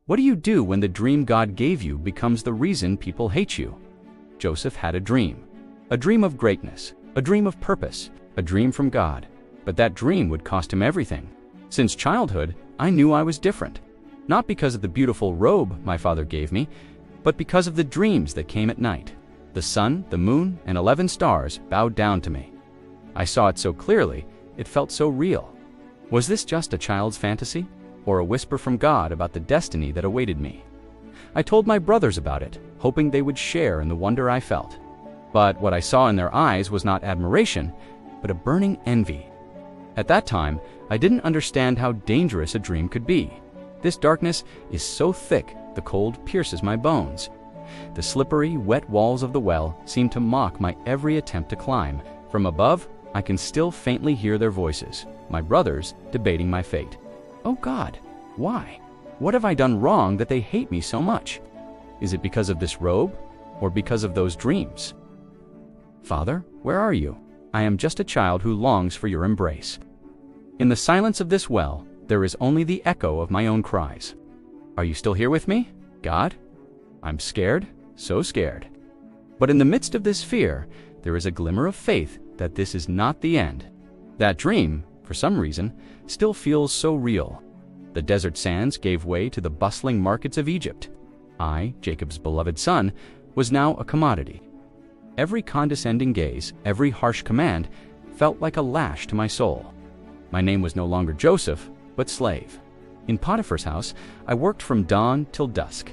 What do you do when the dream God gave you becomes the reason people hate you? Joseph had a dream of greatness, a dream of purpose, a dream from God. But that dream would cost him everything. Since childhood, I knew I was different. Not because of the beautiful robe my father gave me, but because of the dreams that came at night. The sun, the moon, and 11 stars bowed down to me. I saw it so clearly, it felt so real. Was this just a child's fantasy, or a whisper from God about the destiny that awaited me? I told my brothers about it, hoping they would share in the wonder I felt. But what I saw in their eyes was not admiration, but a burning envy. At that time, I didn't understand how dangerous a dream could be. This darkness is so thick, the cold pierces my bones. The slippery, wet walls of the well seem to mock my every attempt to climb. From above, I can still faintly hear their voices, my brothers debating my fate. Oh God, why? What have I done wrong that they hate me so much? Is it because of this robe, or because of those dreams? Father, where are you? I am just a child who longs for your embrace. In the silence of this well, there is only the echo of my own cries. Are you still here with me, God? I'm scared, so scared. But in the midst of this fear, there is a glimmer of faith that this is not the end. That dream, for some reason, still feels so real. The desert sands gave way to the bustling markets of Egypt. I, Jacob's beloved son, was now a commodity. Every condescending gaze, every harsh command, felt like a lash to my soul. My name was no longer Joseph, but slave. In Potiphar's house, I worked from dawn till dusk.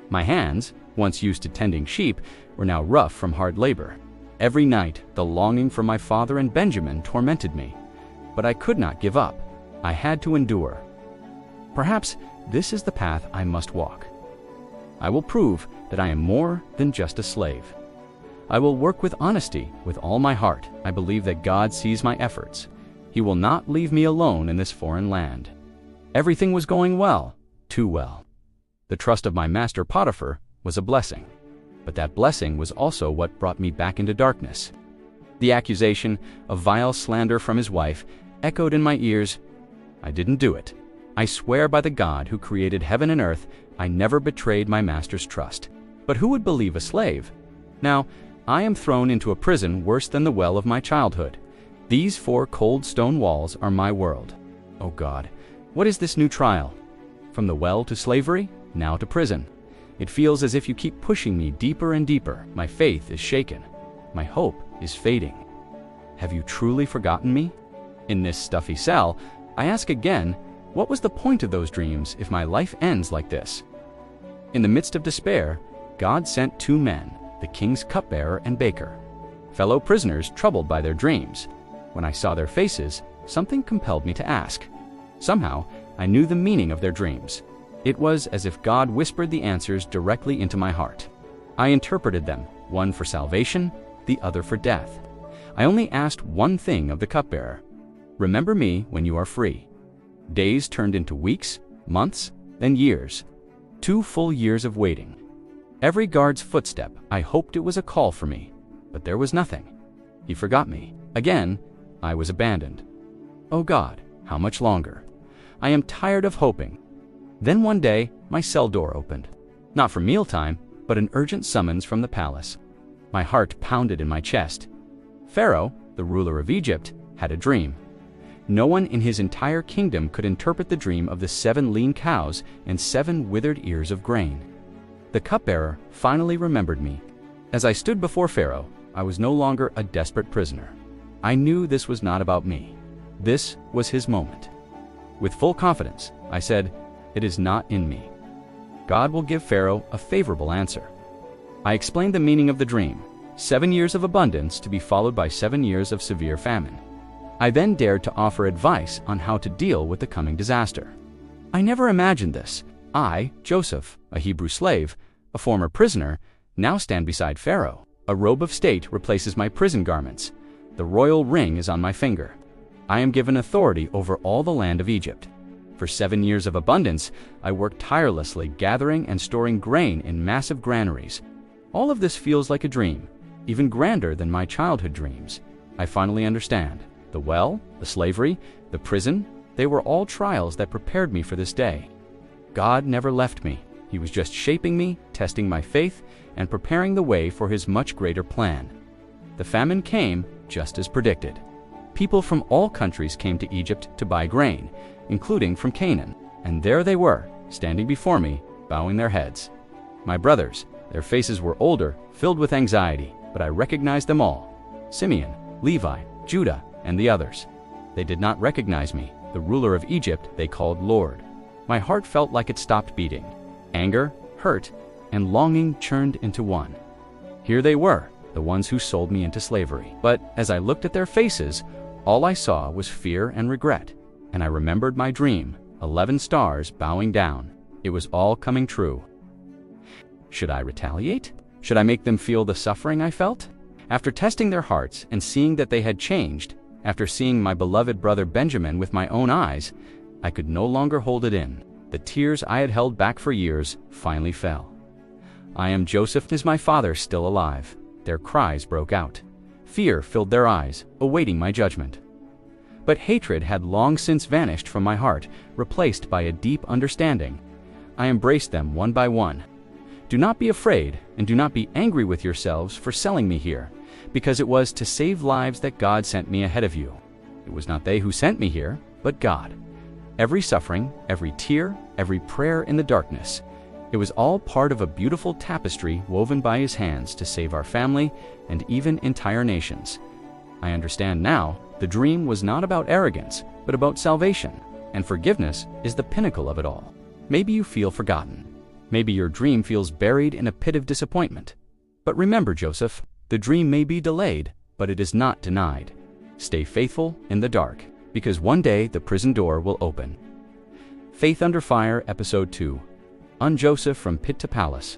My hands, once used to tending sheep, were now rough from hard labor. Every night, the longing for my father and Benjamin tormented me. But I could not give up. I had to endure. Perhaps this is the path I must walk. I will prove that I am more than just a slave. I will work with honesty with all my heart. I believe that God sees my efforts. He will not leave me alone in this foreign land. Everything was going well, too well. The trust of my master Potiphar was a blessing, but that blessing was also what brought me back into darkness. The accusation of vile slander from his wife echoed in my ears. I didn't do it. I swear by the God who created heaven and earth, I never betrayed my master's trust. But who would believe a slave? Now, I am thrown into a prison worse than the well of my childhood. These 4 cold stone walls are my world. Oh God, what is this new trial? From the well to slavery, now to prison. It feels as if you keep pushing me deeper and deeper. My faith is shaken. My hope is fading. Have you truly forgotten me? In this stuffy cell, I ask again, what was the point of those dreams if my life ends like this? In the midst of despair, God sent 2 men, the king's cupbearer and baker, fellow prisoners troubled by their dreams. When I saw their faces, something compelled me to ask. Somehow, I knew the meaning of their dreams. It was as if God whispered the answers directly into my heart. I interpreted them, one for salvation, the other for death. I only asked one thing of the cupbearer. Remember me when you are free. Days turned into weeks, months, then years. 2 full years of waiting. Every guard's footstep, I hoped it was a call for me, but there was nothing. He forgot me. Again, I was abandoned. Oh God, how much longer? I am tired of hoping. Then one day, my cell door opened. Not for mealtime, but an urgent summons from the palace. My heart pounded in my chest. Pharaoh, the ruler of Egypt, had a dream. No one in his entire kingdom could interpret the dream of the 7 lean cows and 7 withered ears of grain. The cupbearer finally remembered me. As I stood before Pharaoh, I was no longer a desperate prisoner. I knew this was not about me. This was his moment. With full confidence, I said, "It is not in me." God will give Pharaoh a favorable answer. I explained the meaning of the dream, 7 years of abundance to be followed by 7 years of severe famine. I then dared to offer advice on how to deal with the coming disaster. I never imagined this. I, Joseph, a Hebrew slave, a former prisoner, now stand beside Pharaoh. A robe of state replaces my prison garments. The royal ring is on my finger. I am given authority over all the land of Egypt. For 7 years of abundance, I worked tirelessly gathering and storing grain in massive granaries. All of this feels like a dream, even grander than my childhood dreams. I finally understand. The well, the slavery, the prison, they were all trials that prepared me for this day. God never left me. He was just shaping me, testing my faith, and preparing the way for his much greater plan. The famine came just as predicted. People from all countries came to Egypt to buy grain, including from Canaan, and there they were, standing before me, bowing their heads. My brothers, their faces were older, filled with anxiety, but I recognized them all: Simeon, Levi, Judah, and the others. They did not recognize me, the ruler of Egypt they called Lord. My heart felt like it stopped beating. Anger, hurt, and longing churned into one. Here they were, the ones who sold me into slavery. But as I looked at their faces, all I saw was fear and regret, and I remembered my dream, 11 stars bowing down. It was all coming true. Should I retaliate? Should I make them feel the suffering I felt? After testing their hearts and seeing that they had changed, after seeing my beloved brother Benjamin with my own eyes, I could no longer hold it in. The tears I had held back for years finally fell. "I am Joseph. Is my father still alive?" Their cries broke out. Fear filled their eyes, awaiting my judgment. But hatred had long since vanished from my heart, replaced by a deep understanding. I embraced them one by one. "Do not be afraid, and do not be angry with yourselves for selling me here, because it was to save lives that God sent me ahead of you. It was not they who sent me here, but God. Every suffering, every tear, every prayer in the darkness, it was all part of a beautiful tapestry woven by His hands to save our family and even entire nations. I understand now, the dream was not about arrogance, but about salvation, and forgiveness is the pinnacle of it all. Maybe you feel forgotten. Maybe your dream feels buried in a pit of disappointment. But remember, Joseph, the dream may be delayed, but it is not denied. Stay faithful in the dark, because one day the prison door will open. Faith Under Fire, Episode 2. Un-Joseph from Pit to Palace.